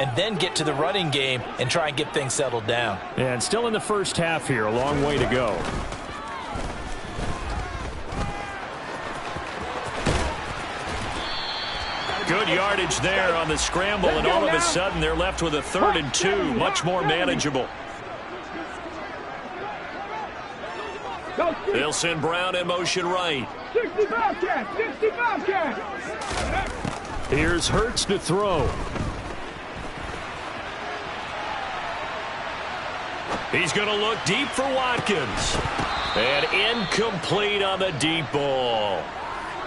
and then get to the running game and try and get things settled down. And still in the first half here, a long way to go. Good yardage there on the scramble, and all of a sudden they're left with a 3rd and 2, much more manageable. They'll send Brown in motion right. 65 catch, 65 catch. Here's Hurts to throw. He's going to look deep for Watkins. And incomplete on the deep ball.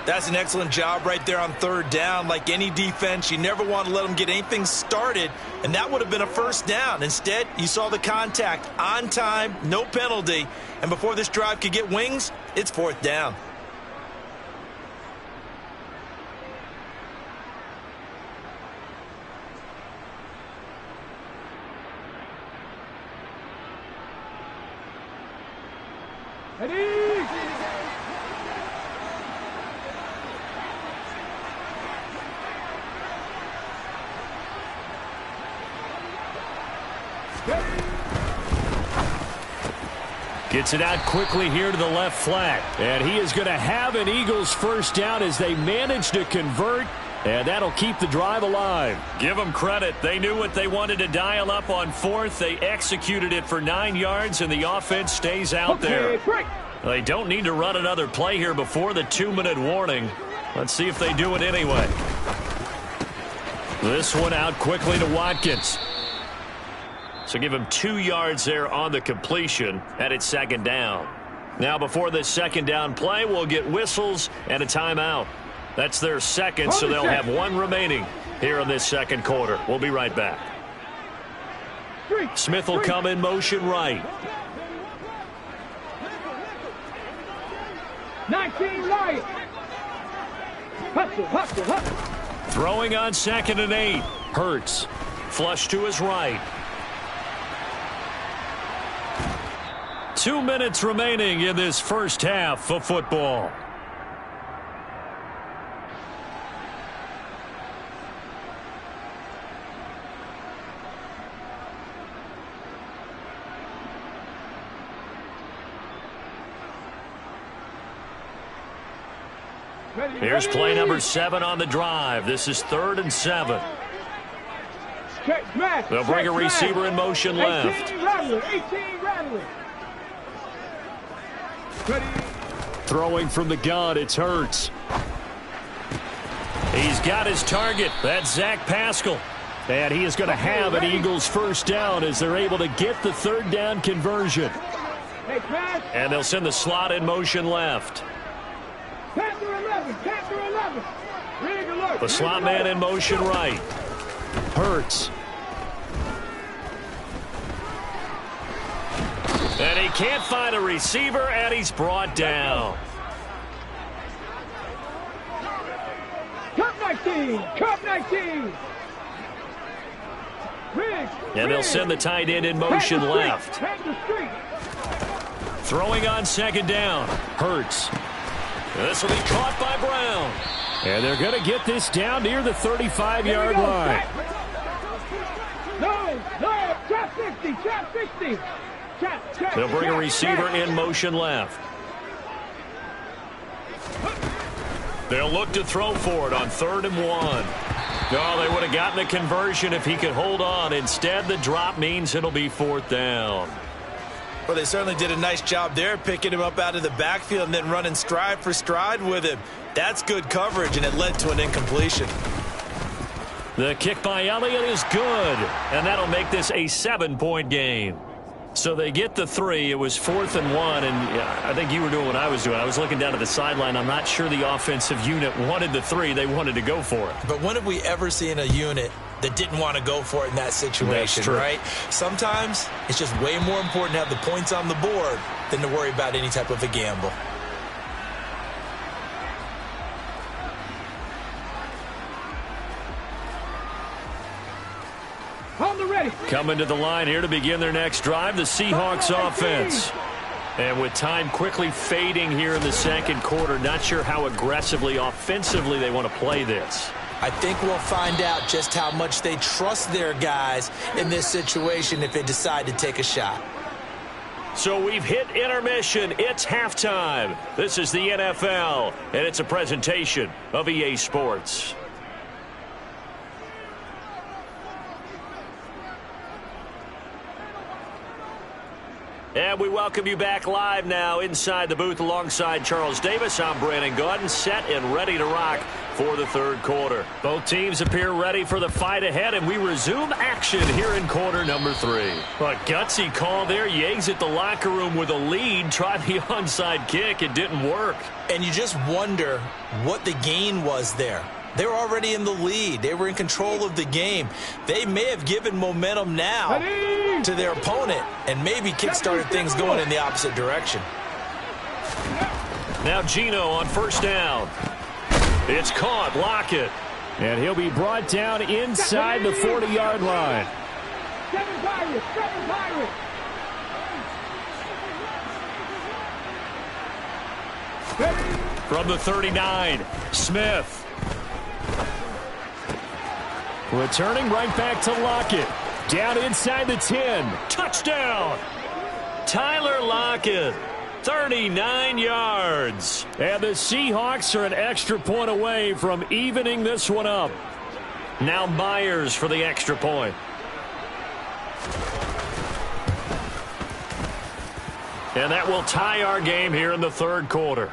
That's an excellent job right there on 3rd down. Like any defense, you never want to let them get anything started, and that would have been a 1st down. Instead, you saw the contact on time, no penalty, and before this drive could get wings, it's 4th down. Gets it out quickly here to the left flat. And he is going to have an Eagles 1st down as they manage to convert. And that'll keep the drive alive. Give them credit. They knew what they wanted to dial up on 4th. They executed it for 9 yards, and the offense stays out there. They don't need to run another play here before the 2-minute warning. Let's see if they do it anyway. This one out quickly to Watkins. So give him 2 yards there on the completion, and it's 2nd down. Now before this 2nd down play, we'll get whistles and a timeout. That's their 2nd, so they'll have 1 remaining here in this 2nd quarter. We'll be right back. Smith will come in motion right. 19 right. Hustle. Throwing on 2nd and 8. Hurts. Flush to his right. 2 minutes remaining in this first half of football. Here's play number 7 on the drive. This is 3rd and 7. They'll bring a receiver in motion left. 18 rattling. Throwing from the gun, it's Hurts. He's got his target. That's Zach Pascal. And he is going to have an Eagles 1st down as they're able to get the 3rd down conversion. And they'll send the slot in motion left. The slot man in motion right. Hurts. And he can't find a receiver, and he's brought down. Cup 19. And they'll send the tight end in motion left. Throwing on 2nd down. Hurts. This will be caught by Brown. And they're going to get this down near the 35-yard line. No, trap 60. They'll bring a receiver in motion left. They'll look to throw for it on 3rd and 1. No, they would have gotten the conversion if he could hold on. Instead, the drop means it'll be 4th down. Well, they certainly did a nice job there, picking him up out of the backfield and then running stride for stride with him. That's good coverage, and it led to an incompletion. The kick by Elliott is good, and that'll make this a 7-point game. So they get the 3. It was 4th and 1, and I think you were doing what I was doing. I was looking down at the sideline. I'm not sure the offensive unit wanted the 3. They wanted to go for it. But when have we ever seen a unit that didn't want to go for it in that situation, right? Sometimes it's just way more important to have the points on the board than to worry about any type of a gamble. Coming to the line here to begin their next drive, the Seahawks offense. And with time quickly fading here in the 2nd quarter, not sure how aggressively, offensively they want to play this. I think we'll find out just how much they trust their guys in this situation if they decide to take a shot. So we've hit intermission. It's halftime. This is the NFL, and it's a presentation of EA Sports. And we welcome you back live now inside the booth alongside Charles Davis. I'm Brandon Gaudin, set and ready to rock for the third quarter. Both teams appear ready for the fight ahead, and we resume action here in quarter number 3. A gutsy call there. You exit the locker room with a lead. Try the onside kick. It didn't work. And you just wonder what the gain was there. They were already in the lead. They were in control of the game. They may have given momentum now to their opponent and maybe kick-started things going in the opposite direction. Now Gino on first down. It's caught. Lockett. And he'll be brought down inside the 40-yard line. Seven Pirates, seven Pirates. From the 39, Smith. Returning right back to Lockett. Down inside the 10. Touchdown. Tyler Lockett. 39 yards. And the Seahawks are an extra point away from evening this one up. Now Myers for the extra point. And that will tie our game here in the third quarter.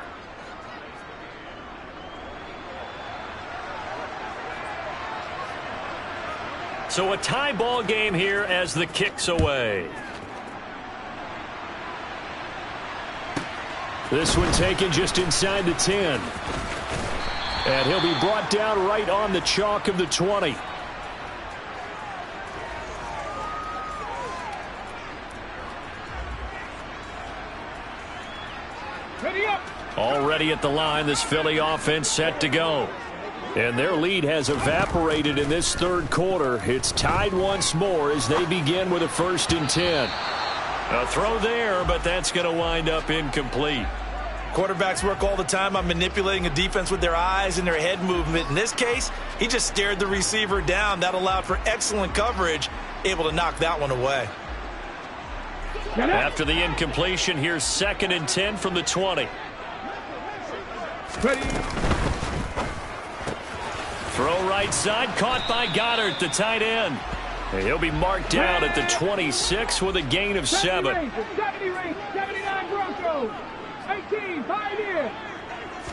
So a tie ball game here as the kick's away. This one taken just inside the 10. And he'll be brought down right on the chalk of the 20. Ready up. Already at the line, this Philly offense set to go. And their lead has evaporated in this third quarter. It's tied once more as they begin with a 1st and 10. A throw there, but that's going to wind up incomplete. Quarterbacks work all the time on manipulating a defense with their eyes and their head movement. In this case, he just stared the receiver down. That allowed for excellent coverage, able to knock that one away. After the incompletion, here's 2nd and 10 from the 20. Ready. Throw right side, caught by Goddard, the tight end. And he'll be marked down at the 26 with a gain of 7. 70 race, 79 Broncos. 18, Pioneer.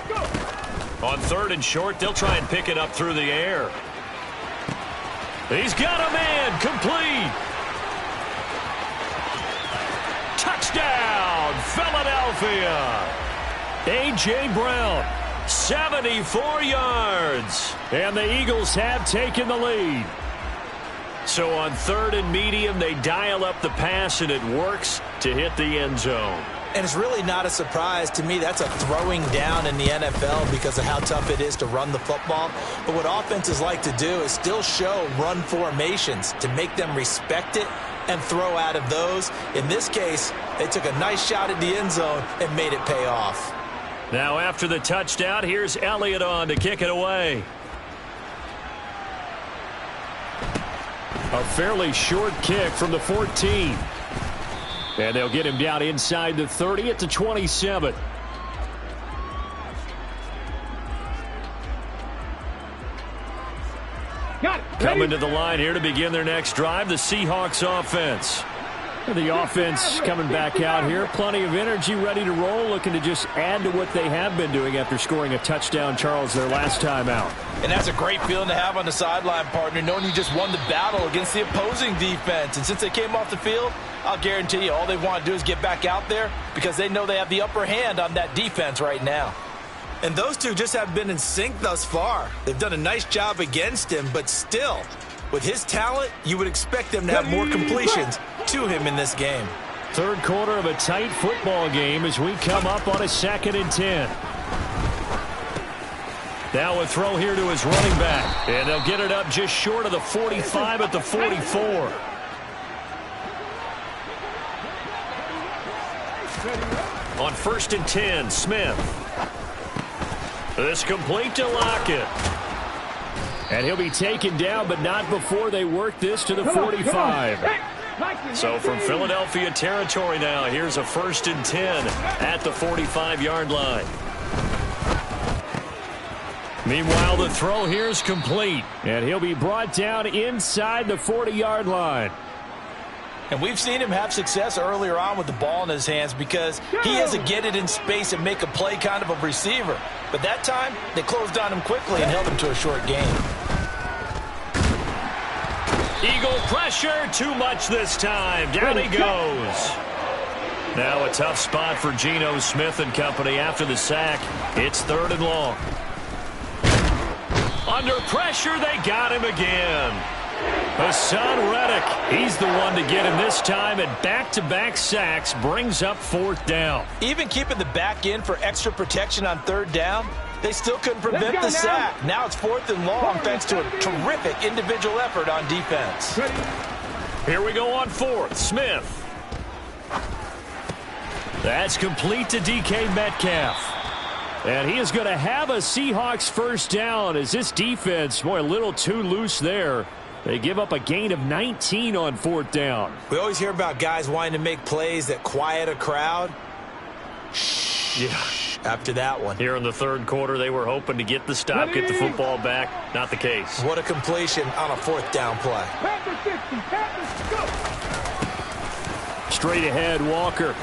Go. On 3rd and short, they'll try and pick it up through the air. He's got a man, complete. Touchdown, Philadelphia. A.J. Brown, 74 yards. And the Eagles have taken the lead. So on 3rd and medium, they dial up the pass, and it works to hit the end zone. And it's really not a surprise to me. That's a throwing down in the NFL because of how tough it is to run the football. But what offenses like to do is still show run formations to make them respect it and throw out of those. In this case, they took a nice shot at the end zone and made it pay off. Now after the touchdown, here's Elliott on to kick it away. A fairly short kick from the 14. And they'll get him down inside the 30 at the 27. Got it. Coming to the line here to begin their next drive, the Seahawks offense. The offense coming back out here. Plenty of energy, ready to roll, looking to just add to what they have been doing after scoring a touchdown, Charles, their last time out. And that's a great feeling to have on the sideline, partner, knowing you just won the battle against the opposing defense. And since they came off the field, I'll guarantee you all they want to do is get back out there because they know they have the upper hand on that defense right now. And those two just have been in sync thus far. They've done a nice job against him, but still, with his talent, you would expect them to have more completions to him in this game. Third quarter of a tight football game as we come up on a 2nd and 10. Now a throw here to his running back. And they'll get it up just short of the 45 at the 44. On 1st and 10, Smith. This complete to Lockett. And he'll be taken down, but not before they work this to the 45. So from Philadelphia territory now, here's a 1st and 10 at the 45-yard line. Meanwhile, the throw here is complete, and he'll be brought down inside the 40-yard line. And we've seen him have success earlier on with the ball in his hands because he has to get it in space and make a play kind of a receiver. But that time, they closed on him quickly and held him to a short gain. Eagle pressure, too much this time. Down he goes. Now a tough spot for Geno Smith and company after the sack. It's 3rd and long. Under pressure, they got him again. Hassan Reddick, he's the one to get him this time, and back-to-back sacks brings up 4th down. Even keeping the back in for extra protection on 3rd down, they still couldn't prevent the sack. Now it's 4th and long thanks to a terrific individual effort on defense. Here we go on 4th. Smith. That's complete to DK Metcalf. And he is going to have a Seahawks 1st down as this defense, boy, a little too loose there. They give up a gain of 19 on 4th down. We always hear about guys wanting to make plays that quiet a crowd. Shh. Yeah. After that one. Here in the 3rd quarter, they were hoping to get the stop, get the football back. Not the case. What a completion on a 4th down play. Straight ahead, Walker.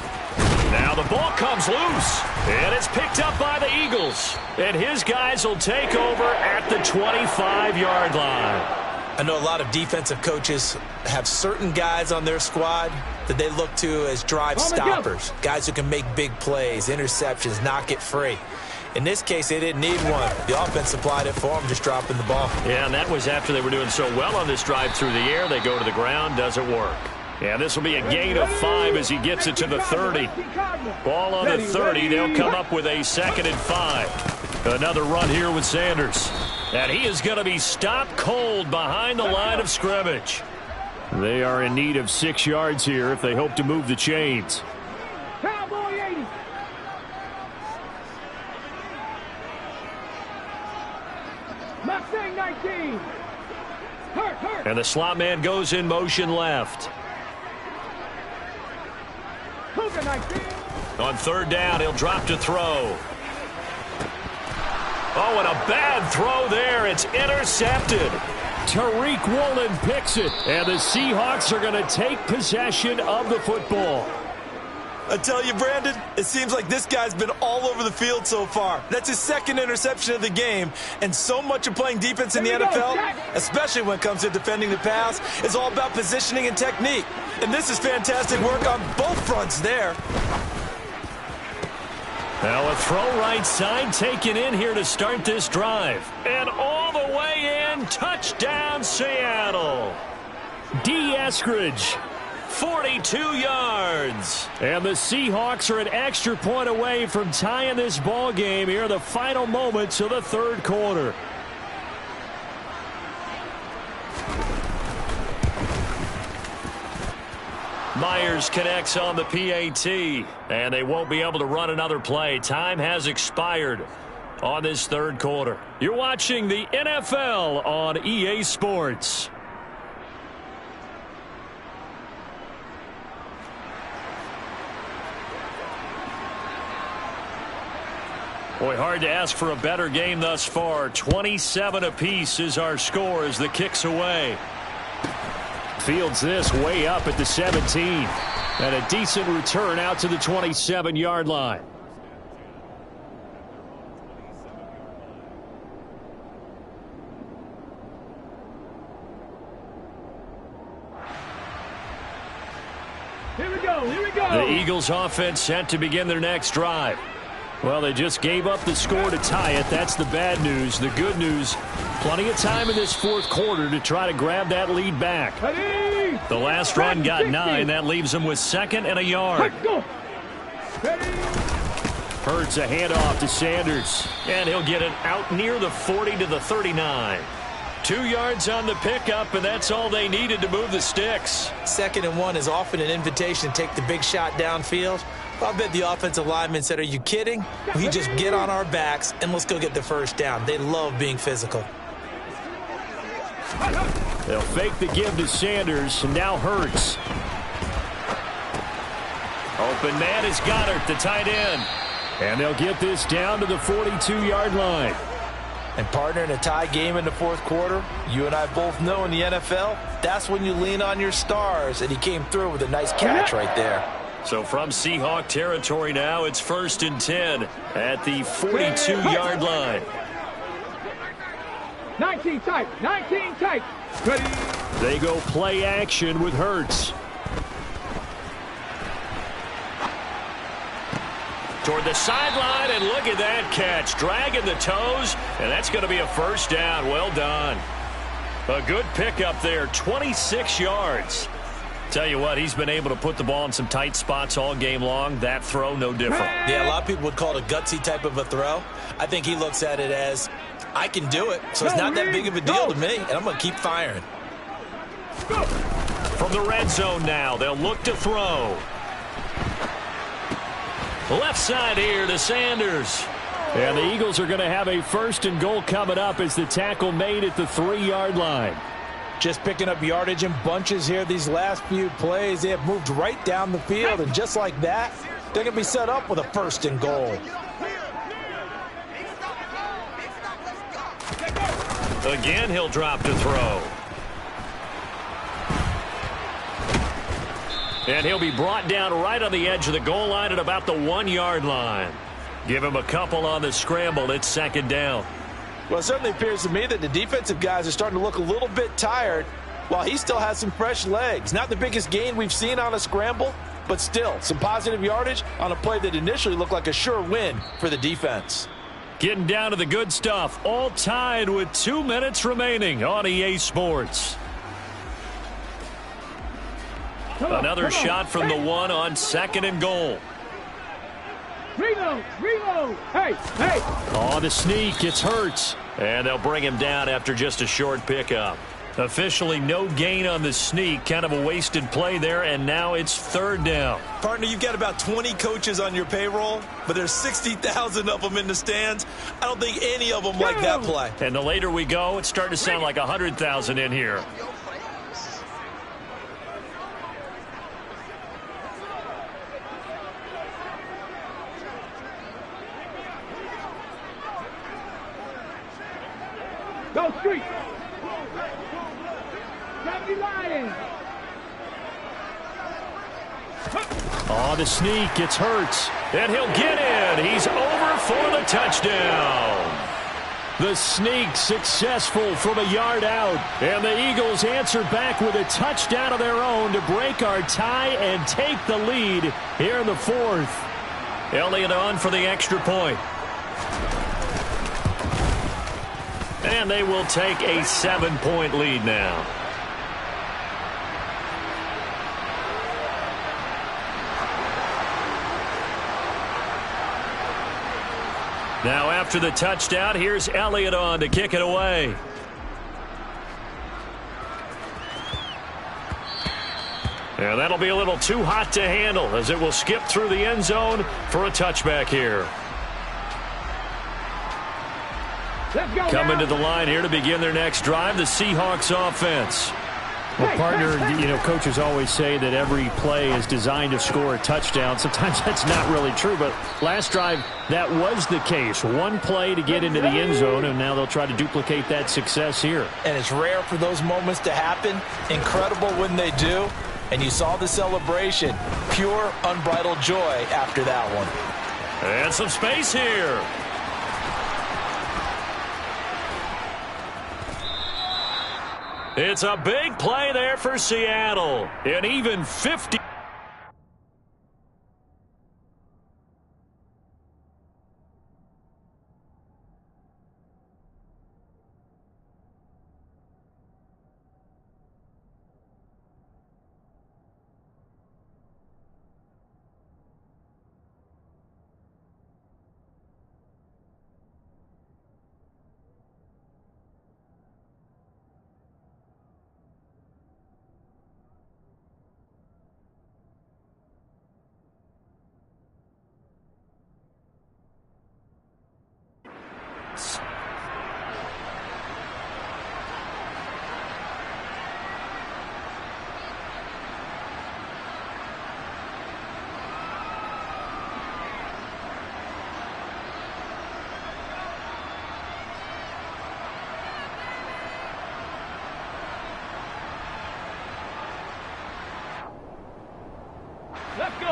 Now the ball comes loose, and it's picked up by the Eagles. And his guys will take over at the 25-yard line. I know a lot of defensive coaches have certain guys on their squad that they look to as drive stoppers, guys who can make big plays, interceptions, knock it free. In this case, they didn't need one. The offense supplied it for them, just dropping the ball. Yeah, and that was after they were doing so well on this drive through the air. They go to the ground, doesn't work. Yeah, this will be a gain of 5 as he gets it to the 30. Ball on the 30. They'll come up with a 2nd and 5. Another run here with Sanders. And he is going to be stopped cold behind the line of scrimmage. They are in need of 6 yards here if they hope to move the chains. Cowboy 80. Mustang 19. Hurt. And the slot man goes in motion left. On 3rd down, he'll drop to throw. Oh, and a bad throw there. It's intercepted. Tariq Woolen picks it, and the Seahawks are going to take possession of the football. I tell you, Brandon, it seems like this guy's been all over the field so far. That's his 2nd interception of the game, and so much of playing defense in the NFL, especially when it comes to defending the pass, is all about positioning and technique. And this is fantastic work on both fronts there. Now a throw right side taken in here to start this drive. And all the way in, touchdown Seattle. D. Eskridge, 42 yards. And the Seahawks are an extra point away from tying this ball game here in the final moments of the 3rd quarter. Myers connects on the PAT, and they won't be able to run another play. Time has expired on this 3rd quarter. You're watching the NFL on EA Sports. Boy, hard to ask for a better game thus far. 27 apiece is our score as the kick's away. Fields this way up at the 17. And a decent return out to the 27-yard line. Here we go. The Eagles offense set to begin their next drive. Well, they just gave up the score to tie it. That's the bad news. The good news, plenty of time in this 4th quarter to try to grab that lead back. The last run got 9. That leaves them with 2nd and a yard. Hurts a handoff to Sanders. And he'll get it out near the 40 to the 39. 2 yards on the pickup, and that's all they needed to move the sticks. 2nd and 1 is often an invitation to take the big shot downfield. I bet the offensive linemen said, are you kidding? We just get on our backs and let's go get the 1st down. They love being physical. They'll fake the give to Sanders, and now Hurts. Open man is Goddard, the tight end. And they'll get this down to the 42-yard line. And partner, in a tie game in the fourth quarter, you and I both know in the NFL, that's when you lean on your stars, and he came through with a nice catch right there. So from Seahawk territory now, it's 1st and 10 at the 42-yard line. 19 tight. 19 tight. Ready. They go play action with Hurts. Toward the sideline, and look at that catch. Dragging the toes, and that's going to be a first down. Well done. A good pickup there, 26 yards. Tell you what, he's been able to put the ball in some tight spots all game long. That throw, no different. Yeah, a lot of people would call it a gutsy type of a throw. I think he looks at it as, I can do it, so it's not that big of a deal to me, and I'm going to keep firing. From the red zone now, they'll look to throw. Left side here to Sanders. And the Eagles are going to have a 1st and goal coming up as the tackle made at the 3-yard line. Just picking up yardage in bunches here these last few plays. They have moved right down the field, and just like that, they're going to be set up with a 1st and goal. Again, he'll drop to throw. And he'll be brought down right on the edge of the goal line at about the 1-yard line. Give him a couple on the scramble. It's 2nd down. Well, it certainly appears to me that the defensive guys are starting to look a little bit tired while he still has some fresh legs. Not the biggest gain we've seen on a scramble, but still some positive yardage on a play that initially looked like a sure win for the defense. Getting down to the good stuff. All tied with 2 minutes remaining on EA Sports. Another shot from the 1 on 2nd and goal. Reload. Hey. On the sneak, it's Hurts. And they'll bring him down after just a short pickup. Officially no gain on the sneak. Kind of a wasted play there, and now it's 3rd down. Partner, you've got about 20 coaches on your payroll, but there's 60,000 of them in the stands. I don't think any of them like that play. And the later we go, it's starting to sound like 100,000 in here. Go street. 70 Lions. On the sneak, it's Hurts. And he'll get in. He's over for the touchdown. The sneak successful from a yard out. And the Eagles answer back with a touchdown of their own to break our tie and take the lead here in the 4th. Elliott on for the extra point. And they will take a 7-point lead now. Now after the touchdown, here's Elliott on to kick it away. And that'll be a little too hot to handle as it will skip through the end zone for a touchback here. Coming to the line here to begin their next drive, the Seahawks offense. Well, partner, you know, coaches always say that every play is designed to score a touchdown. Sometimes that's not really true, but last drive, that was the case. One play to get into the end zone, and now they'll try to duplicate that success here. And it's rare for those moments to happen. Incredible when they do. And you saw the celebration. Pure, unbridled joy after that one. And some space here. It's a big play there for Seattle. An even 50.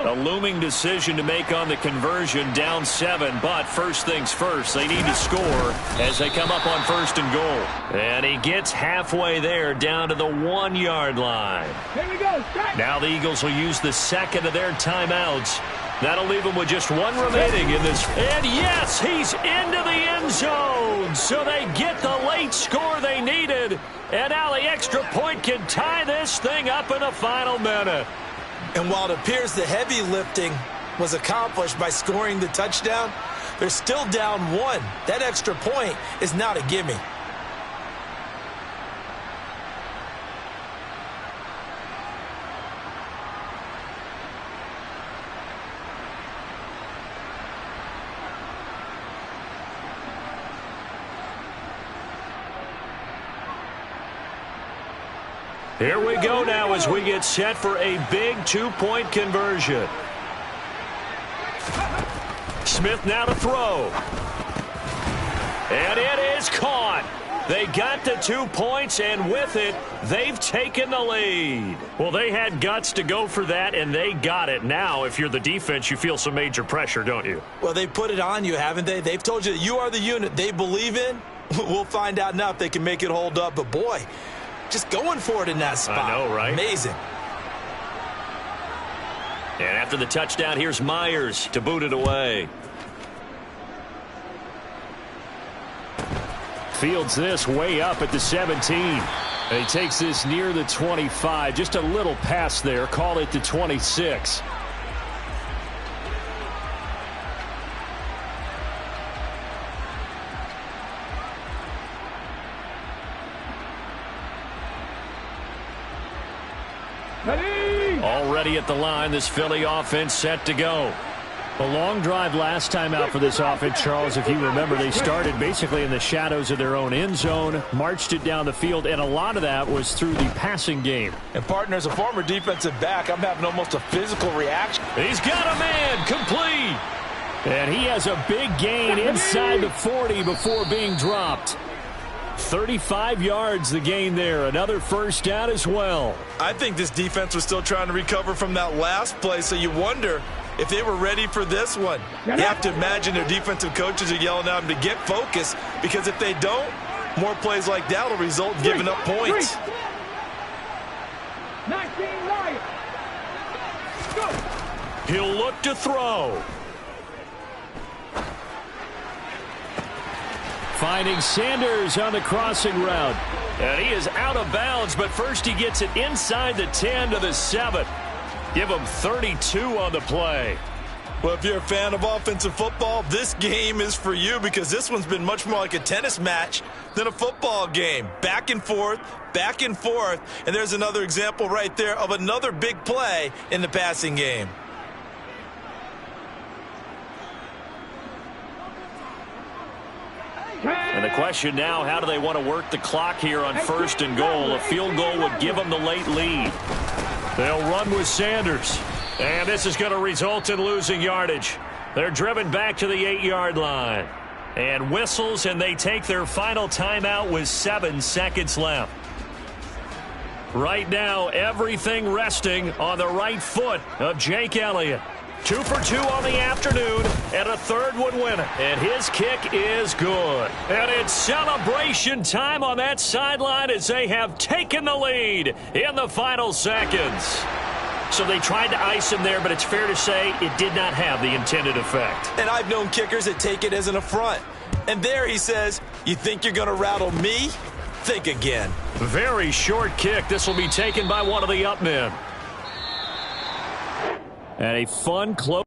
A looming decision to make on the conversion, down 7, but first things first, they need to score as they come up on 1st and goal. And he gets halfway there, down to the 1-yard line. Here we go. Strike. Now the Eagles will use the second of their timeouts. That'll leave them with just 1 remaining in this. And yes, he's into the end zone. So they get the late score they needed. And now the extra point can tie this thing up in the final minute. And while it appears the heavy lifting was accomplished by scoring the touchdown, they're still down 1. That extra point is not a gimme. Here we go now as we get set for a big 2-point conversion. Smith now to throw. And it is caught. They got the 2 points, and with it, they've taken the lead. Well, they had guts to go for that, and they got it. Now, if you're the defense, you feel some major pressure, don't you? Well, they put it on you, haven't they? They've told you that you are the unit they believe in. We'll find out now if they can make it hold up. But, boy, just going for it in that spot. I know, right? Amazing. And after the touchdown, here's Myers to boot it away. Fields this way up at the 17. And he takes this near the 25. Just a little pass there. Call it the 26. Already at the line, this Philly offense set to go. A long drive last time out for this offense, Charles. If you remember, they started basically in the shadows of their own end zone, marched it down the field, and a lot of that was through the passing game. And, partner, as a former defensive back, I'm having almost a physical reaction. He's got a man complete. And he has a big gain inside the 40 before being dropped. 35 yards the gain there. Another first down as well. I think this defense was still trying to recover from that last play, so you wonder if they were ready for this one. You have to imagine their defensive coaches are yelling at them to get focused, because if they don't, more plays like that will result in giving up points. 19 Lions. Go. He'll look to throw. Finding Sanders on the crossing route. And he is out of bounds, but first he gets it inside the 10 to the 7. Give him 32 on the play. Well, if you're a fan of offensive football, this game is for you, because this one's been much more like a tennis match than a football game. Back and forth, and there's another example right there of another big play in the passing game. And the question now, how do they want to work the clock here on 1st and goal? A field goal would give them the late lead. They'll run with Sanders. And this is going to result in losing yardage. They're driven back to the 8-yard line. And whistles, and they take their final timeout with 7 seconds left. Right now, everything resting on the right foot of Jake Elliott. 2 for 2 on the afternoon, and a third would win it. And his kick is good. And it's celebration time on that sideline as they have taken the lead in the final seconds. So they tried to ice him there, but it's fair to say it did not have the intended effect. And I've known kickers that take it as an affront. And there he says, you think you're going to rattle me? Think again. Very short kick. This will be taken by one of the up men. And a fun close.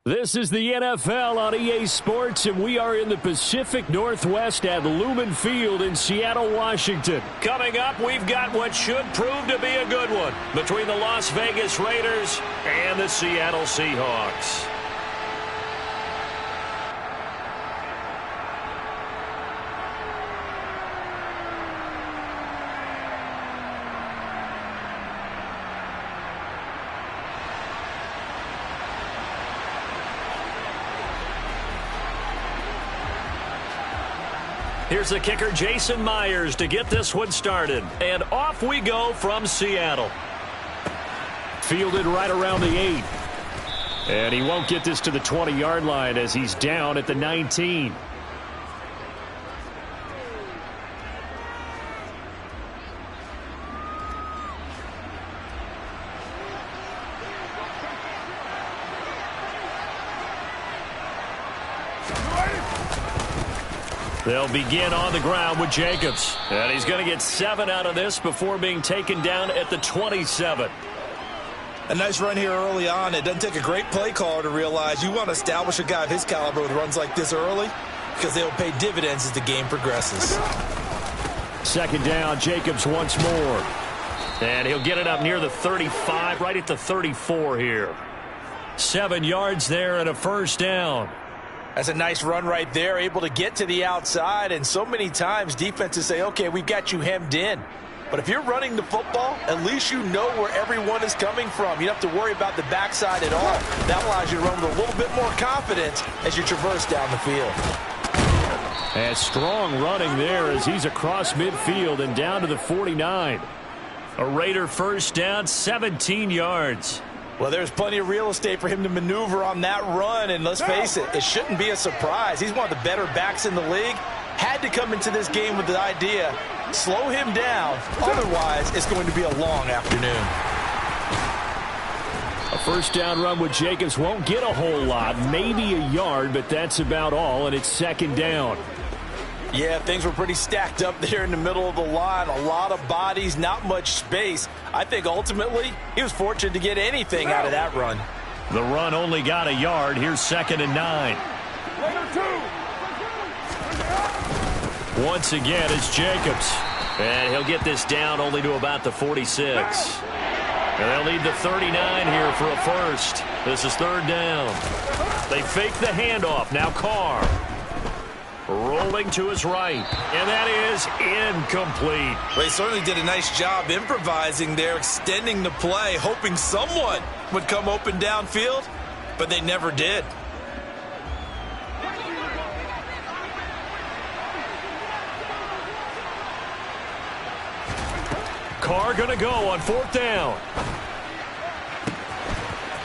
This is the NFL on EA Sports, and we are in the Pacific Northwest at Lumen Field in Seattle, Washington. Coming up, we've got what should prove to be a good one between the Las Vegas Raiders and the Seattle Seahawks. Here's the kicker, Jason Myers, to get this one started. And off we go from Seattle. Fielded right around the 8. And he won't get this to the 20-yard line as he's down at the 19. They'll begin on the ground with Jacobs. And he's going to get 7 out of this before being taken down at the 27. A nice run here early on. It doesn't take a great play caller to realize you want to establish a guy of his caliber with runs like this early because they'll pay dividends as the game progresses. Second down, Jacobs once more. And he'll get it up near the 35, right at the 34 here. 7 yards there and a first down. That's a nice run right there, able to get to the outside. And so many times defenses say, okay, we've got you hemmed in. But if you're running the football, at least you know where everyone is coming from. You don't have to worry about the backside at all. That allows you to run with a little bit more confidence as you traverse down the field. And strong running there as he's across midfield and down to the 49. A Raider first down, 17 yards. Well, there's plenty of real estate for him to maneuver on that run, and let's face it, it shouldn't be a surprise. He's one of the better backs in the league. Had to come into this game with the idea, slow him down, otherwise it's going to be a long afternoon. A first down run with Jacobs won't get a whole lot, maybe a yard, but that's about all, and it's second down. Yeah, things were pretty stacked up there in the middle of the line. A lot of bodies, not much space. I think ultimately he was fortunate to get anything out of that run. The run only got a yard. Here's 2nd and 9. Once again, it's Jacobs. And he'll get this down only to about the 46. And they'll need the 39 here for a first. This is 3rd down. They fake the handoff. Now Carr. Rolling to his right, and that is incomplete. Well, he certainly did a nice job improvising there, extending the play, hoping someone would come open downfield, but they never did. Carr going to go on 4th down.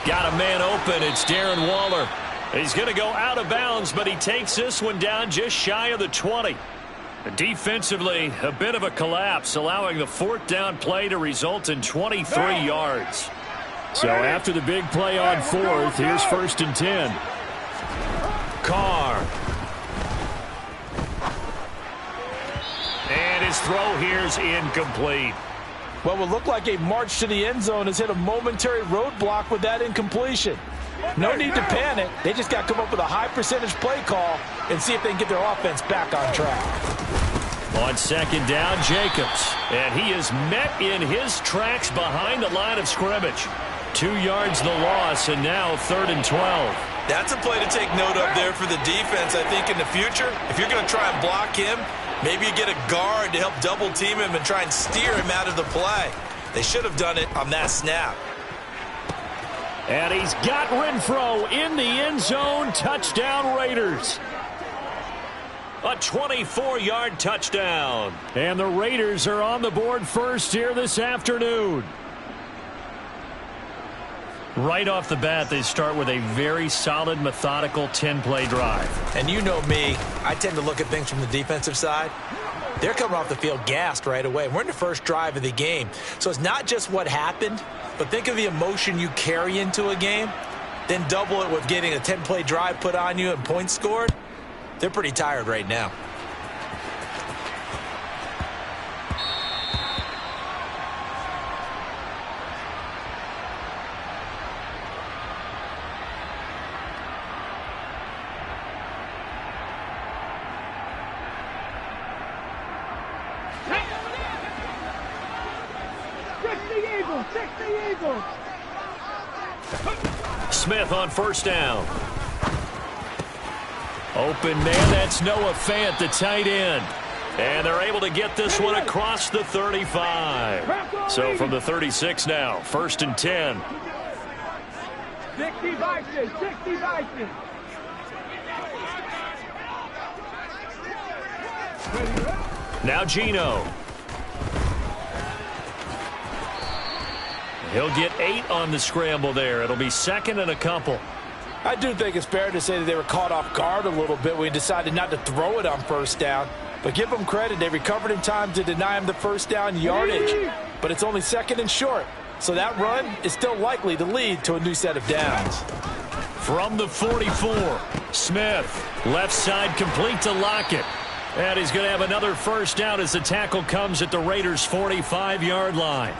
Got a man open. It's Darren Waller. He's going to go out of bounds, but he takes this one down just shy of the 20. Defensively, a bit of a collapse, allowing the 4th down play to result in 23 yards. So after the big play on 4th, here's 1st and 10. Carr. And his throw here's incomplete. Well, it looked like a march to the end zone has hit a momentary roadblock with that incompletion. No need to panic. They just got to come up with a high percentage play call and see if they can get their offense back on track. On 2nd down, Jacobs. And he is met in his tracks behind the line of scrimmage. 2 yards the loss, and now 3rd and 12. That's a play to take note of there for the defense. I think in the future, if you're going to try and block him, maybe you get a guard to help double team him and try and steer him out of the play. They should have done it on that snap. And he's got Renfro in the end zone. Touchdown, Raiders. A 24-yard touchdown. And the Raiders are on the board first here this afternoon. Right off the bat, they start with a very solid, methodical 10-play drive. And you know me, I tend to look at things from the defensive side. They're coming off the field gassed right away. We're in the first drive of the game. So it's not just what happened, but think of the emotion you carry into a game, then double it with getting a 10-play drive put on you and points scored. They're pretty tired right now. Eagles, 60 Eagles. Smith on first down. Open man, that's Noah Fant, the tight end. And they're able to get this one across the 35. So from the 36 now, 1st and 10. 60 Vikings, 60 Vikings. Now Geno. He'll get 8 on the scramble there. It'll be 2nd and a couple. I do think it's fair to say that they were caught off guard a little bit when he decided not to throw it on first down. But give them credit. They recovered in time to deny him the first down yardage. But it's only 2nd and short. So that run is still likely to lead to a new set of downs. From the 44, Smith. Left side complete to Lockett. And he's going to have another first down as the tackle comes at the Raiders' 45-yard line.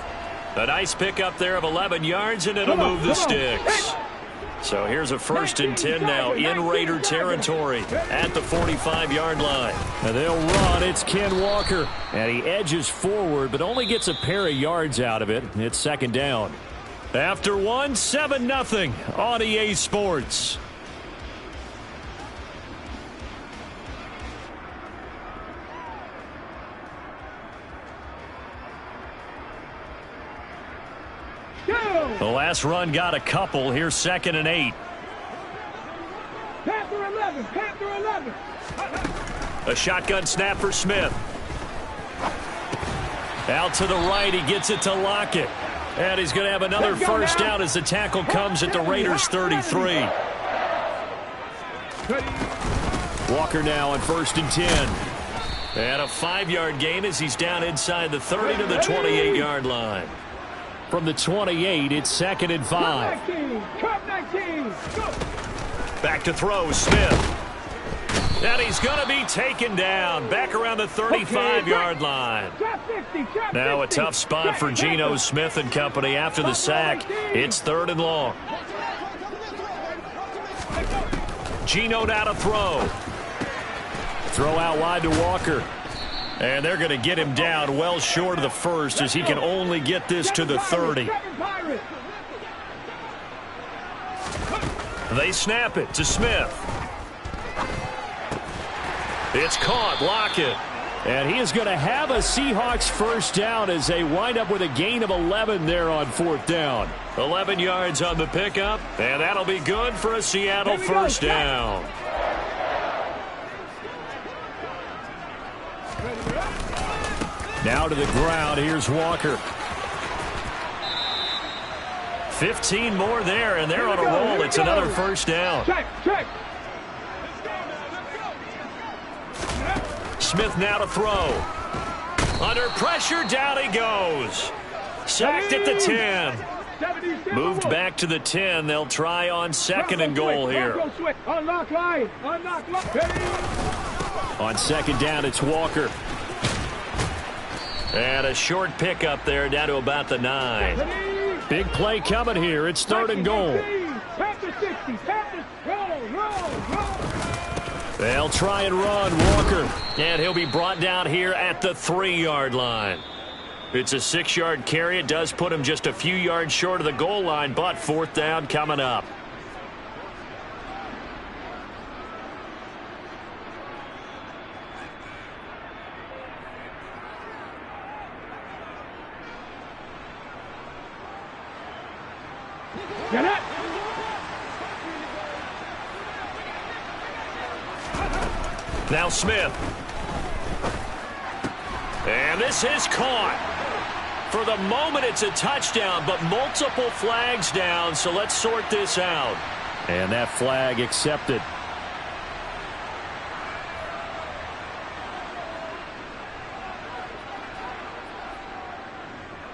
A nice pickup there of 11 yards, and it'll move the sticks. So here's a 1st and 10 now in Raider territory at the 45-yard line. And they'll run. It's Ken Walker. And he edges forward, but only gets a pair of yards out of it. It's 2nd down. After one, 7-0 on EA Sports. The last run got a couple. Here's 2nd and 8. Panther 11, Panther 11. A shotgun snap for Smith. Out to the right, he gets it to Lockett. And he's going to have another first down as the tackle comes at the Raiders' 33. Walker now on 1st and 10. And a 5-yard gain as he's down inside the 30 to the 28-yard line. From the 28, it's 2nd and 5. Cup 19, go. Back to throw, Smith. And he's going to be taken down. Back around the 35-yard line. Now a tough spot for Geno Smith and company after the sack. It's 3rd and long. Geno now to throw. Throw out wide to Walker. And they're going to get him down well short of the 1st as he can only get this to the 30. They snap it to Smith. It's caught. Lockett. And he is going to have a Seahawks first down as they wind up with a gain of 11 there on 4th down. 11 yards on the pickup, and that'll be good for a Seattle first down. Now to the ground. Here's Walker. 15 more there, and they're on a roll. It's another first down. Check. Smith now to throw. Under pressure, down he goes. Sacked at the 10. Moved back to the 10. They'll try on 2nd and goal here. Unlock line. On 2nd down, it's Walker. And a short pickup there down to about the 9. Big play coming here. It's 3rd and goal. They'll try and run. Walker. And he'll be brought down here at the 3-yard line. It's a 6-yard carry. It does put him just a few yards short of the goal line, but 4th down coming up. Get it! Now Smith. And this is caught. For the moment, it's a touchdown, but multiple flags down, so let's sort this out. And that flag accepted.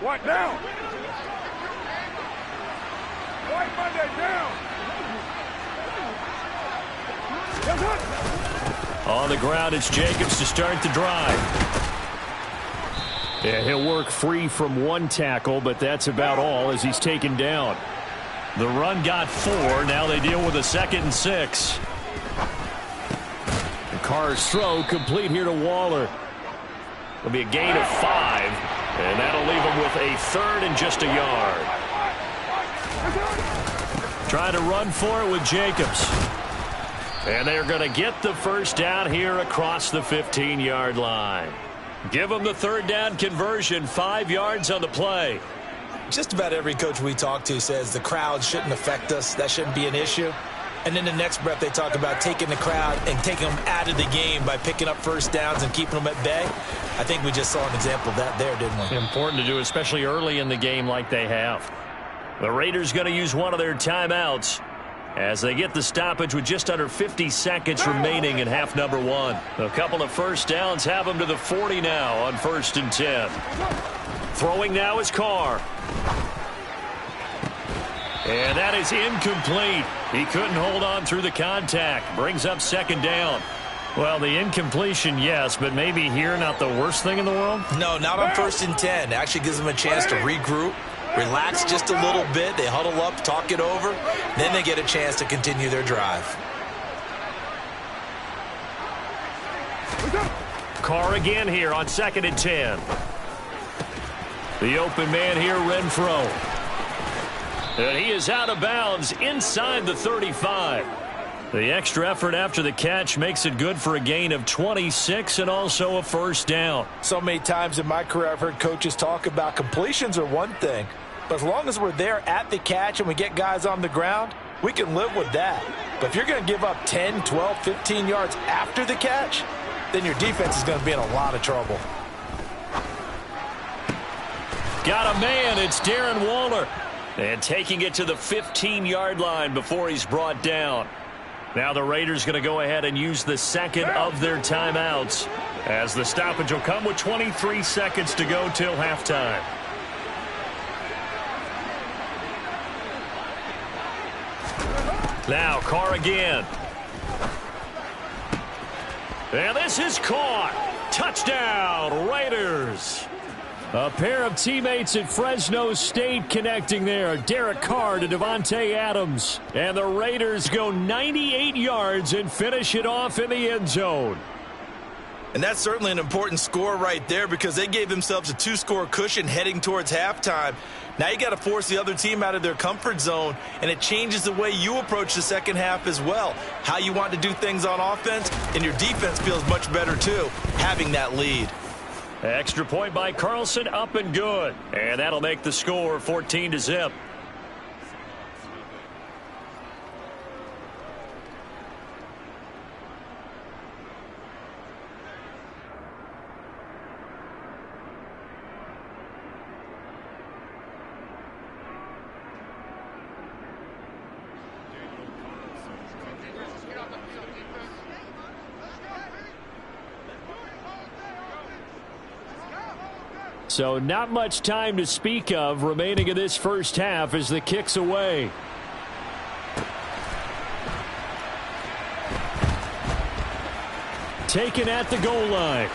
What now? White Monday down. On the ground, it's Jacobs to start the drive. Yeah, he'll work free from one tackle, but that's about all as he's taken down. The run got 4. Now they deal with a 2nd and 6. Carr's throw complete here to Waller. It'll be a gain of 5. And that'll leave them with a 3rd and just a yard. Trying to run for it with Jacobs. And they're going to get the first down here across the 15-yard line. Give them the 3rd down conversion, 5 yards on the play. Just about every coach we talk to says the crowd shouldn't affect us. That shouldn't be an issue. And then the next breath they talk about taking the crowd and taking them out of the game by picking up first downs and keeping them at bay. I think we just saw an example of that there, didn't we? Important to do, especially early in the game like they have. The Raiders going to use one of their timeouts as they get the stoppage with just under 50 seconds remaining in half number 1. A couple of first downs have them to the 40 now on 1st and 10. Throwing now is Carr. And that is incomplete. He couldn't hold on through the contact. Brings up 2nd down. Well, the incompletion, yes, but maybe here not the worst thing in the world? No, not on 1st and 10. It actually gives them a chance to regroup, relax just a little bit. They huddle up, talk it over. Then they get a chance to continue their drive. Carr again here on 2nd and 10. The open man here, Renfro. And he is out of bounds inside the 35. The extra effort after the catch makes it good for a gain of 26 and also a first down. So many times in my career I've heard coaches talk about completions are one thing, but as long as we're there at the catch and we get guys on the ground, we can live with that. But if you're going to give up 10, 12, 15 yards after the catch, then your defense is going to be in a lot of trouble. Got a man. It's Darren Waller. And taking it to the 15-yard line before he's brought down. Now the Raiders going to go ahead and use the 2nd of their timeouts as the stoppage will come with 23 seconds to go till halftime. Now Carr again. And this is caught. Touchdown, Raiders. A pair of teammates at Fresno State connecting there. Derek Carr to Devontae Adams. And the Raiders go 98 yards and finish it off in the end zone. And that's certainly an important score right there because they gave themselves a 2-score cushion heading towards halftime. Now you got to force the other team out of their comfort zone, and it changes the way you approach the second half as well. How you want to do things on offense, and your defense feels much better too, having that lead. Extra point by Carlson, up and good. And that'll make the score 14-0. So not much time to speak of remaining in this first half as the kick's away. Taken at the goal line.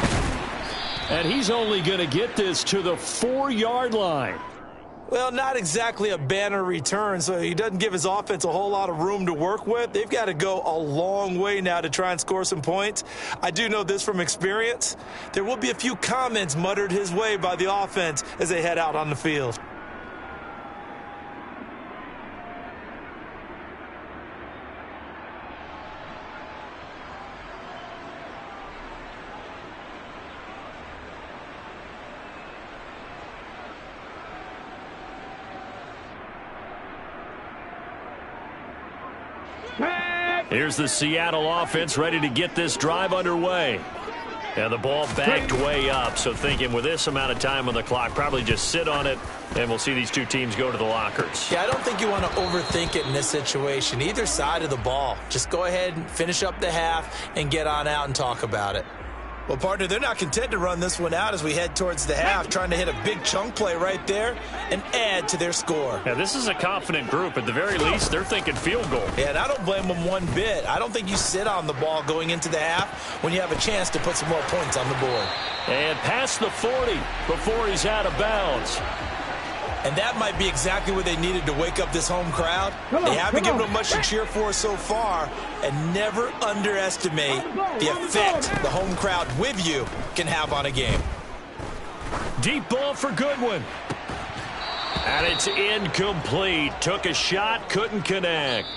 And he's only going to get this to the 4-yard line. Well, not exactly a banner return, so he doesn't give his offense a whole lot of room to work with. They've got to go a long way now to try and score some points. I do know this from experience. There will be a few comments muttered his way by the offense as they head out on the field. Here's the Seattle offense ready to get this drive underway. And the ball backed way up, so thinking with this amount of time on the clock, probably just sit on it, and we'll see these two teams go to the lockers. Yeah, I don't think you want to overthink it in this situation. Either side of the ball. Just go ahead and finish up the half and get on out and talk about it. Well, partner, they're not content to run this one out as we head towards the half, trying to hit a big chunk play right there and add to their score. Now, this is a confident group. At the very least, they're thinking field goal. Yeah, and I don't blame them one bit. I don't think you sit on the ball going into the half when you have a chance to put some more points on the board. And past the 40 before he's out of bounds. And that might be exactly what they needed to wake up this home crowd. They haven't given them much to cheer for so far, and never underestimate the effect the home crowd with you can have on a game. Deep ball for Goodwin. And it's incomplete. Took a shot, couldn't connect.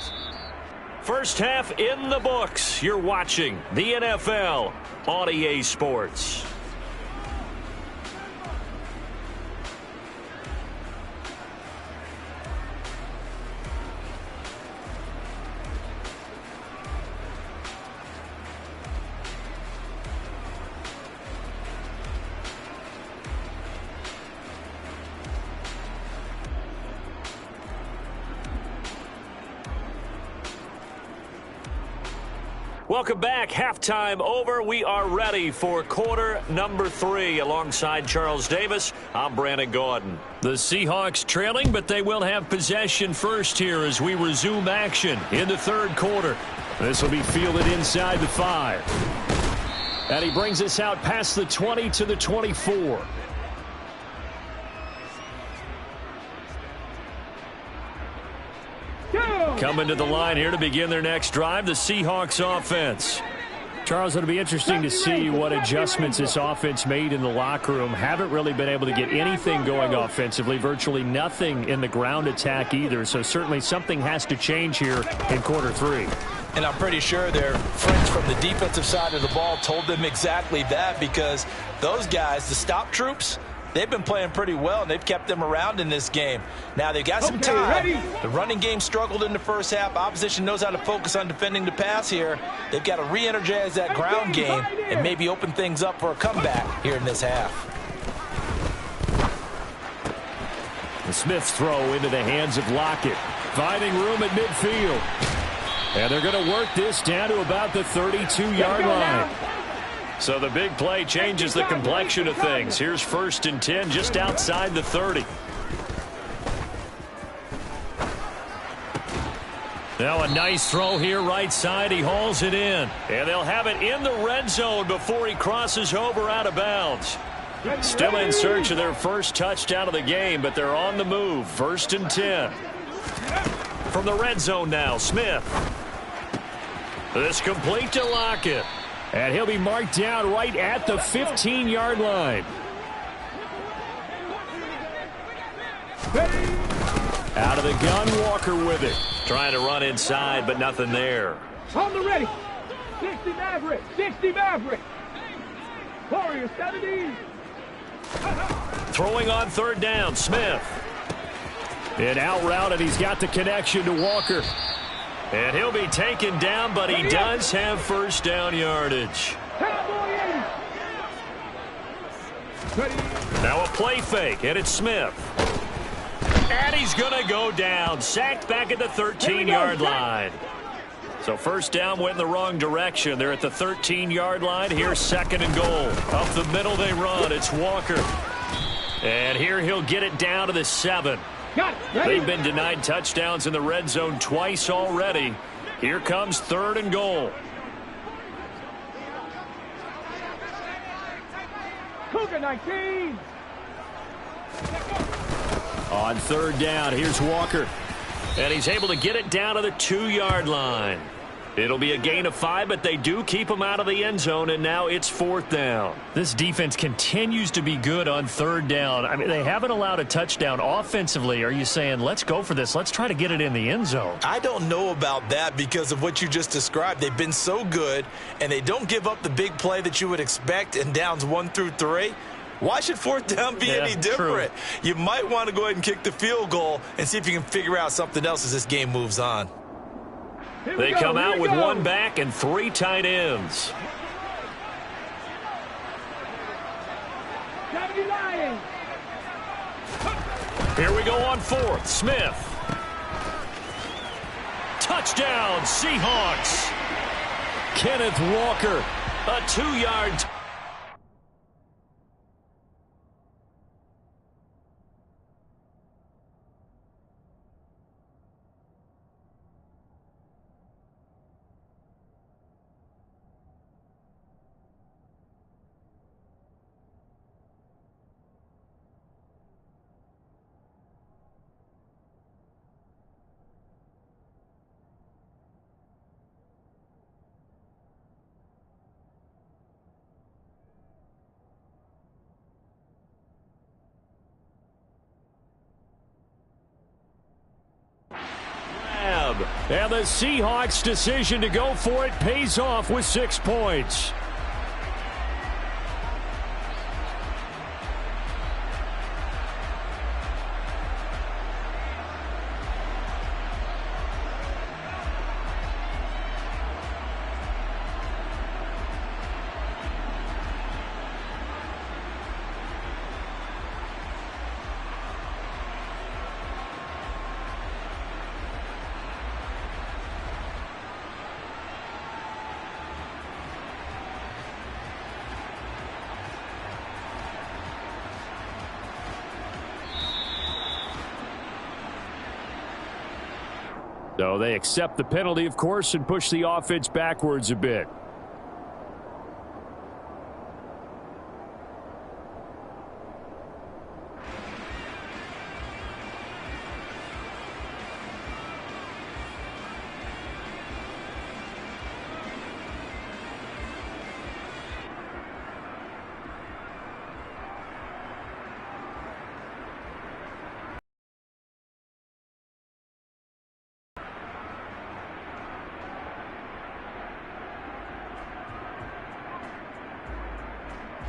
First half in the books. You're watching the NFL on EA Sports. Welcome back. Halftime over. We are ready for quarter number 3. Alongside Charles Davis, I'm Brandon Gaudin. The Seahawks trailing, but they will have possession first here as we resume action in the third quarter. This will be fielded inside the 5. And he brings us out past the 20 to the 24. Coming to the line here to begin their next drive, the Seahawks offense. Charles, it'll be interesting to see what adjustments this offense made in the locker room. Haven't really been able to get anything going offensively, virtually nothing in the ground attack either. So certainly something has to change here in quarter 3. And I'm pretty sure their friends from the defensive side of the ball told them exactly that, because those guys, the stop troops, they've been playing pretty well, and they've kept them around in this game. Now, they've got some time. The running game struggled in the first half. Opposition knows how to focus on defending the pass here. They've got to re-energize that ground game and maybe open things up for a comeback here in this half. The Smith's throw into the hands of Lockett. Finding room at midfield. And they're going to work this down to about the 32-yard line. So the big play changes the complexion of things. Here's 1st and 10 just outside the 30. Now a nice throw here right side. He hauls it in. And they'll have it in the red zone before he crosses over out of bounds. Still in search of their first touchdown of the game, but they're on the move. 1st and 10. From the red zone now, Smith. This complete to Lockett. And he'll be marked down right at the 15-yard line. Out of the gun, Walker with it. Trying to run inside, but nothing there. On the ready. 60 Maverick. 60 Maverick. Warrior 70. Throwing on 3rd down, Smith. And out route, and he's got the connection to Walker. And he'll be taken down, but he does have first down yardage. Now a play fake, and it's Smith. And he's going to go down. Sacked back at the 13-yard line. So first down went in the wrong direction. They're at the 13-yard line. Here's 2nd and goal. Up the middle they run. It's Walker. And here he'll get it down to the 7. They've been denied touchdowns in the red zone twice already. Here comes 3rd and goal. Cougar 19. On 3rd down, here's Walker. And he's able to get it down to the 2-yard line. It'll be a gain of 5, but they do keep him out of the end zone, and now it's 4th down. This defense continues to be good on 3rd down. I mean, they haven't allowed a touchdown offensively. Are you saying, let's go for this? Let's try to get it in the end zone. I don't know about that because of what you just described. They've been so good, and they don't give up the big play that you would expect in downs 1 through 3. Why should 4th down be any different? True. You might want to go ahead and kick the field goal and see if you can figure out something else as this game moves on. They come out with 1 back and 3 tight ends. Here we go on 4th. Smith. Touchdown, Seahawks. Kenneth Walker, a 2-yard. And the Seahawks' decision to go for it pays off with 6 points. So they accept the penalty, of course, and push the offense backwards a bit.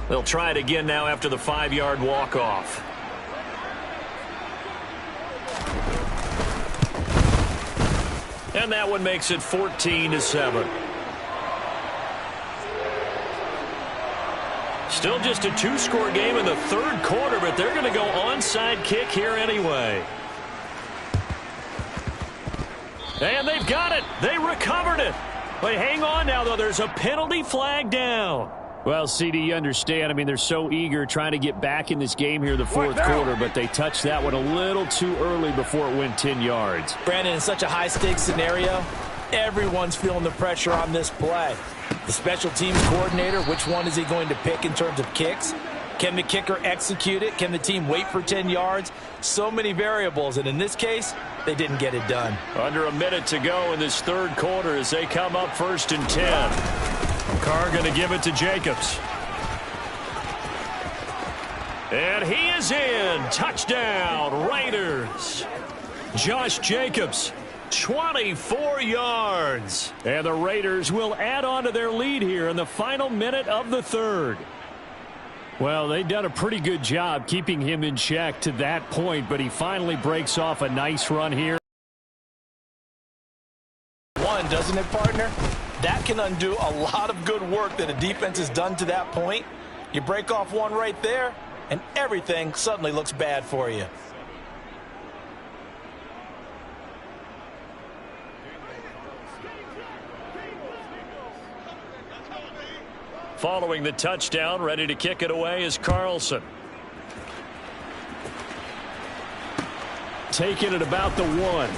They'll try it again now after the 5-yard walk-off. And that one makes it 14-7. Still just a 2-score game in the third quarter, but they're going to go onside kick here anyway. And they've got it. They recovered it. But hang on now, though. There's a penalty flag down. Well, CD, you understand. I mean, they're so eager trying to get back in this game here in the fourth quarter, but they touched that one a little too early before it went 10 yards. Brandon, in such a high-stakes scenario, everyone's feeling the pressure on this play. The special teams coordinator, which one is he going to pick in terms of kicks? Can the kicker execute it? Can the team wait for 10 yards? So many variables, and in this case, they didn't get it done. Under a minute to go in this third quarter as they come up 1st and 10. Carr going to give it to Jacobs. And he is in. Touchdown, Raiders. Josh Jacobs, 24 yards. And the Raiders will add on to their lead here in the final minute of the third. Well, they've done a pretty good job keeping him in check to that point, but he finally breaks off a nice run here. Doesn't it, partner? That can undo a lot of good work that a defense has done to that point. You break off one right there, and everything suddenly looks bad for you. Following the touchdown, ready to kick it away is Carlson. Taking it about the 1.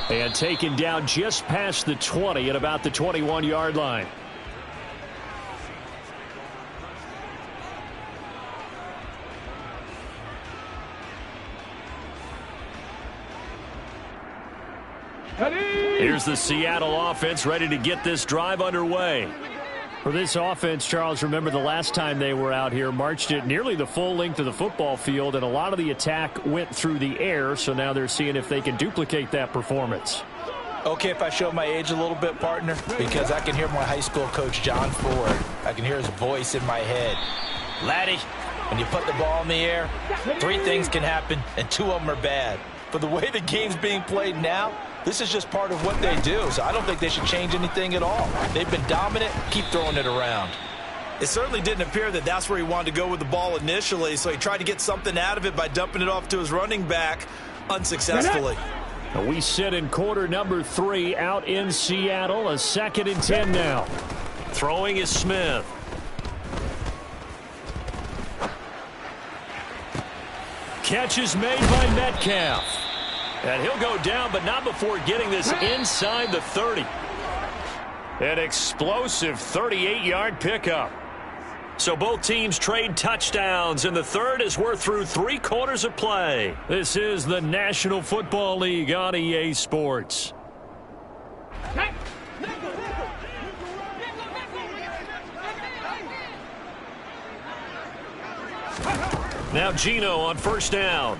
And taken down just past the 20 at about the 21-yard line. Here's the Seattle offense ready to get this drive underway. For this offense, Charles, remember the last time they were out here, marched it nearly the full length of the football field, and a lot of the attack went through the air, so now they're seeing if they can duplicate that performance. Okay, if I show my age a little bit, partner, because I can hear my high school coach, John Ford. I can hear his voice in my head. Laddie, when you put the ball in the air, 3 things can happen, and 2 of them are bad. For the way the game's being played now, this is just part of what they do, so I don't think they should change anything at all. They've been dominant. Keep throwing it around. It certainly didn't appear that that's where he wanted to go with the ball initially, so he tried to get something out of it by dumping it off to his running back unsuccessfully. We sit in quarter number 3 out in Seattle. A 2nd and 10 now. Throwing is Smith. Catch is made by Metcalf. And he'll go down, but not before getting this inside the 30. An explosive 38-yard pickup. So both teams trade touchdowns, and the third as we're through 3 quarters of play. This is the National Football League on EA Sports. Now Geno on 1st down.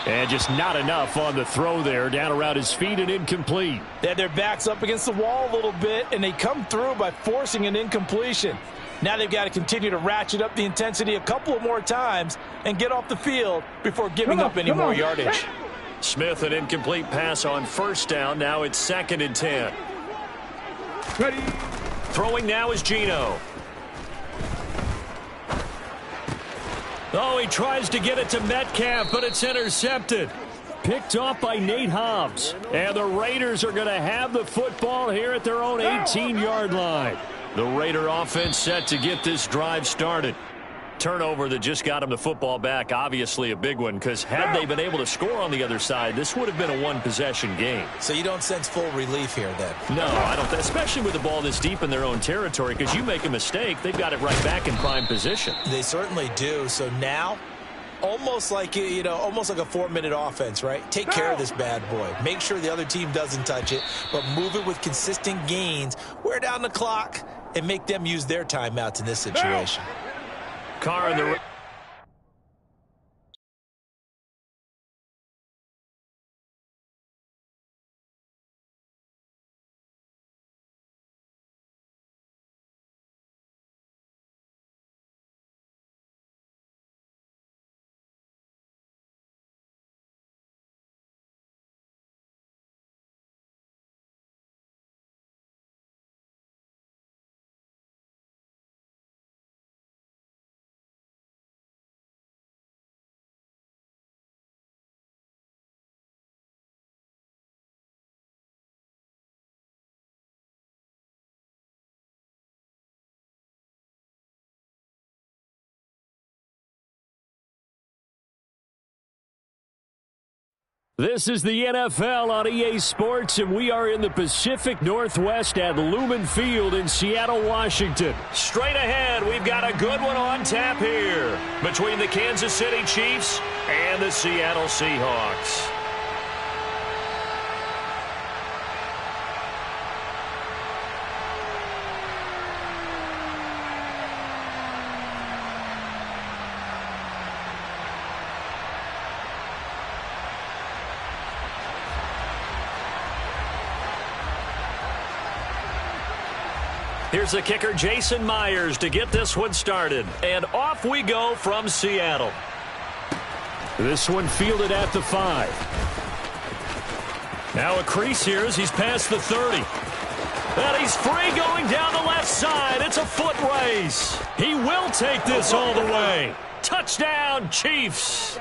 And just not enough on the throw there. Down around his feet and incomplete. They had their backs up against the wall a little bit, and they come through by forcing an incompletion. Now they've got to continue to ratchet up the intensity a couple of more times and get off the field before giving up any more yardage. Smith, an incomplete pass on first down. Now it's 2nd and 10. Ready. Throwing now is Geno. Oh, he tries to get it to Metcalf, but it's intercepted. Picked off by Nate Hobbs. And the Raiders are going to have the football here at their own 18-yard line. The Raider offense set to get this drive started. Turnover that just got him the football back, obviously a big one, because had they been able to score on the other side, this would have been a one-possession game. So you don't sense full relief here then? No, I don't, especially with the ball this deep in their own territory, because you make a mistake, they've got it right back in prime position. They certainly do. So now, almost like, almost like a 4-minute offense, right? Take care of this bad boy. Make sure the other team doesn't touch it, but move it with consistent gains, wear down the clock, and make them use their timeouts in this situation. Carr in the... This is the NFL on EA Sports, and we are in the Pacific Northwest at Lumen Field in Seattle, Washington. Straight ahead, we've got a good one on tap here between the Kansas City Chiefs and the Seattle Seahawks. Here's the kicker, Jason Myers, to get this one started. And off we go from Seattle. This one fielded at the 5. Now a crease here as he's past the 30. And he's free going down the left side. It's a foot race. He will take this all the way. Touchdown, Chiefs.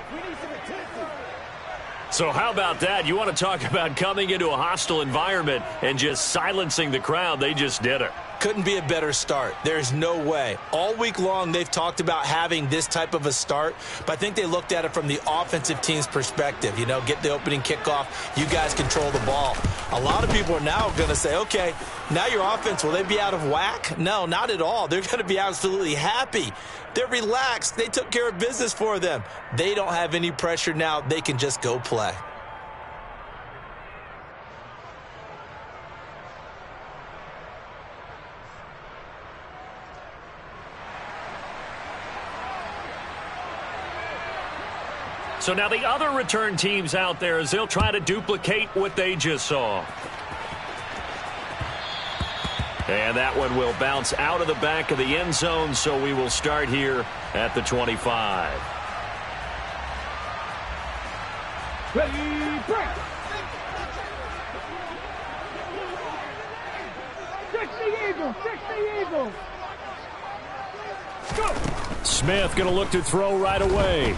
So how about that? You want to talk about coming into a hostile environment and just silencing the crowd. They just did it. Couldn't be a better start. There's no way. All week long, they've talked about having this type of a start, but I think they looked at it from the offensive team's perspective. Get the opening kickoff. You guys control the ball. A lot of people are now going to say, okay, now your offense, will they be out of whack? No, not at all. They're going to be absolutely happy. They're relaxed. They took care of business for them. They don't have any pressure now. They can just go play. So now the other return teams out there as they'll try to duplicate what they just saw. And that one will bounce out of the back of the end zone, so we will start here at the 25. Ready, break. 60 Eagles, 60 Eagles. Go. Smith going to look to throw right away.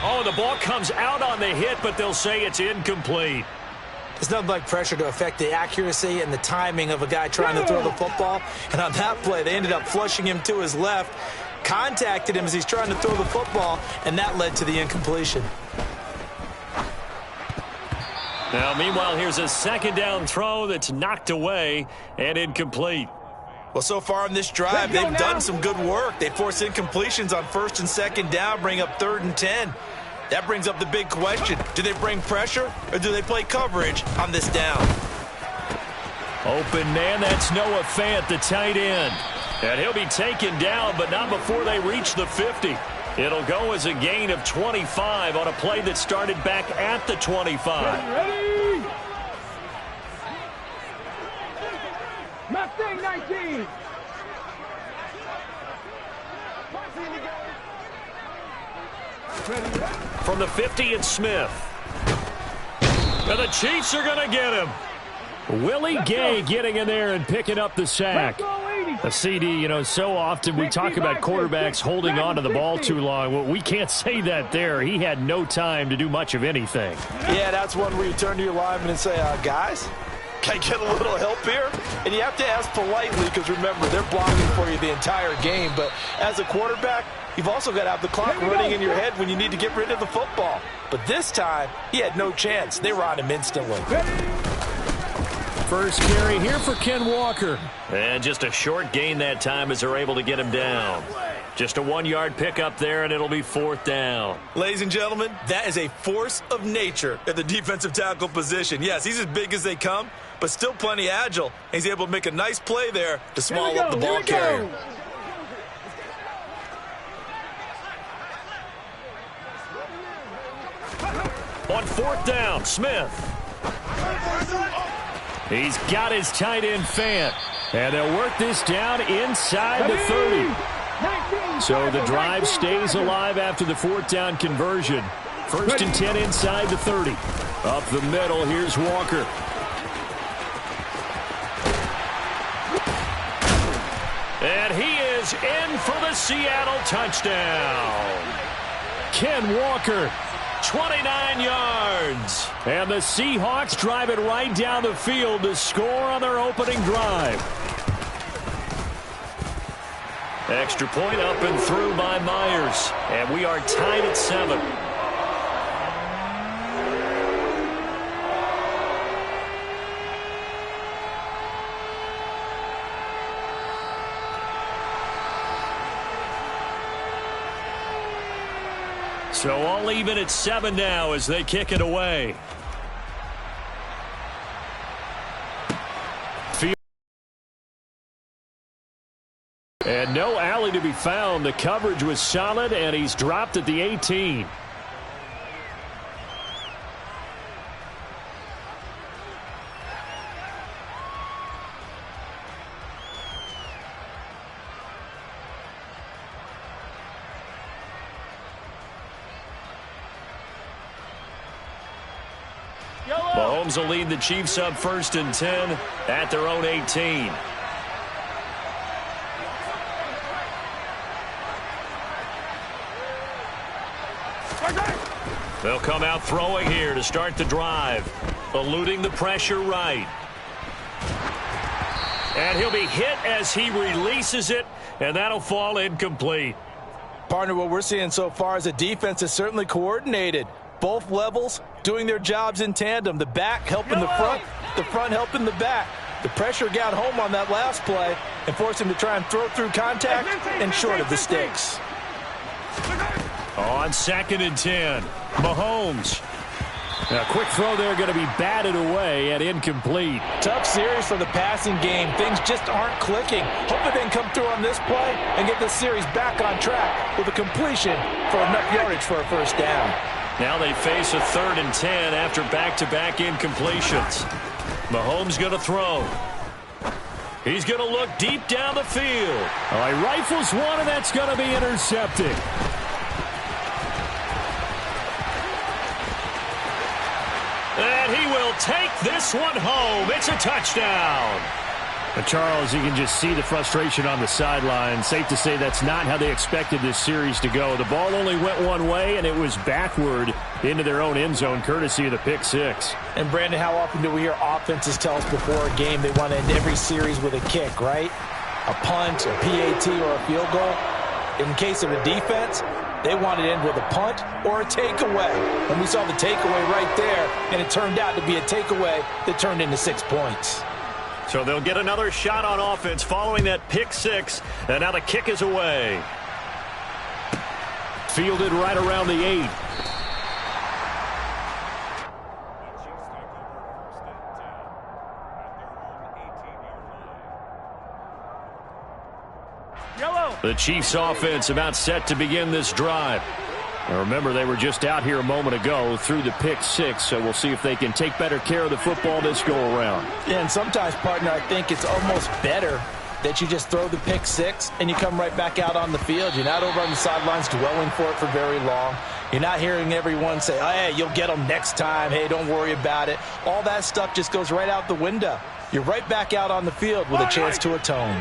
Oh, the ball comes out on the hit, but they'll say it's incomplete. It's nothing like pressure to affect the accuracy and the timing of a guy trying to throw the football. And on that play, they ended up flushing him to his left, contacted him as he's trying to throw the football, and that led to the incompletion. Now, meanwhile, here's a second down throw that's knocked away and incomplete. Well, so far in this drive, they've done some good work. They force incompletions on 1st and 2nd down, bring up 3rd and 10. That brings up the big question. Do they bring pressure or do they play coverage on this down? Open man, that's Noah Fant, the tight end. And he'll be taken down, but not before they reach the 50. It'll go as a gain of 25 on a play that started back at the 25. Ready? Mustang 19. From the 50, it's Smith. And the Chiefs are going to get him. Willie Gay getting in there and picking up the sack. A CD, so often we talk about quarterbacks holding on to the ball too long. Well, we can't say that there. He had no time to do much of anything. Yeah, that's one where you turn to your lineman and say, guys, can I get a little help here? And you have to ask politely because, remember, they're blocking for you the entire game. But as a quarterback, you've also got to have the clock running in your head when you need to get rid of the football. But this time, he had no chance. They were on him instantly. First carry here for Ken Walker. And just a short gain that time as they're able to get him down. Just a 1-yard pickup there, and it'll be 4th down. Ladies and gentlemen, that is a force of nature at the defensive tackle position. Yes, he's as big as they come, but still plenty agile. He's able to make a nice play there to small up the ball carrier. On 4th down, Smith. He's got his tight end Fant. And they'll work this down inside the 30. So the drive stays alive after the 4th down conversion. 1st and 10 inside the 30. Up the middle, here's Walker. And he is in for the Seattle touchdown. Ken Walker. 29 yards. And the Seahawks drive it right down the field to score on their opening drive. Extra point up and through by Myers. And we are tied at 7. So all even at 7 now as they kick it away. And no alley to be found. The coverage was solid, and he's dropped at the 18. Mahomes will lead the Chiefs up 1st and 10 at their own 18. They'll come out throwing here to start the drive. Eluding the pressure right. And he'll be hit as he releases it, and that'll fall incomplete. Partner, what we're seeing so far is the defense is certainly coordinated. Both levels doing their jobs in tandem. The back helping the front helping the back. The pressure got home on that last play and forced him to try and throw through contact and short of the sticks. On 2nd and 10, Mahomes. A quick throw there going to be batted away and incomplete. Tough series for the passing game. Things just aren't clicking. Hopefully they can come through on this play and get this series back on track with a completion for enough yardage for a 1st down. Now they face a 3rd and 10 after back-to-back incompletions. Mahomes going to throw. He's going to look deep down the field. All right, rifles one, and that's going to be intercepted. And he will take this one home. It's a touchdown. Charles, you can just see the frustration on the sideline. Safe to say that's not how they expected this series to go. The ball only went one way, and it was backward into their own end zone, courtesy of the pick six. And, Brandon, how often do we hear offenses tell us before a game they want to end every series with a kick, right? A punt, a PAT, or a field goal. In case of a defense, they wanted to end with a punt or a takeaway. And we saw the takeaway right there, and it turned out to be a takeaway that turned into 6 points. So they'll get another shot on offense following that pick six, and now the kick is away. Fielded right around the 8. Yellow. The Chiefs offense about set to begin this drive. Now remember, they were just out here a moment ago through the pick six, so we'll see if they can take better care of the football this go around. Yeah, and sometimes, partner, I think it's almost better that you just throw the pick six and you come right back out on the field. You're not over on the sidelines dwelling for it for very long. You're not hearing everyone say, oh, hey, you'll get them next time. Hey, don't worry about it. All that stuff just goes right out the window. You're right back out on the field with a chance to atone.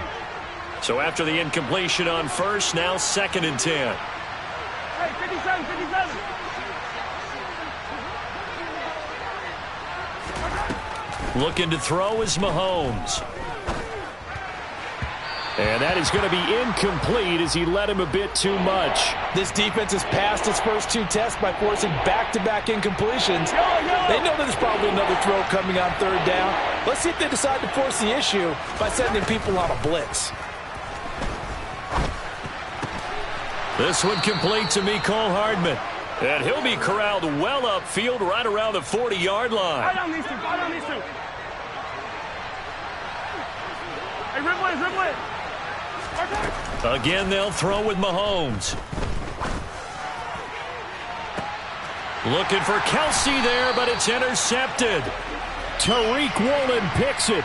So after the incompletion on first, now 2nd and 10. Hey, 57, 57. Looking to throw is Mahomes. And that is going to be incomplete as he led him a bit too much. This defense has passed its first 2 tests by forcing back-to-back incompletions. They know there's probably another throw coming on 3rd down. Let's see if they decide to force the issue by sending people on a blitz. This one complete to Mecole Hardman. And he'll be corralled well upfield right around the 40-yard line. Right on these two. Right on these two. Hey, ribble it. Again, they'll throw with Mahomes. Looking for Kelsey there, but it's intercepted. Tariq Woolen picks it.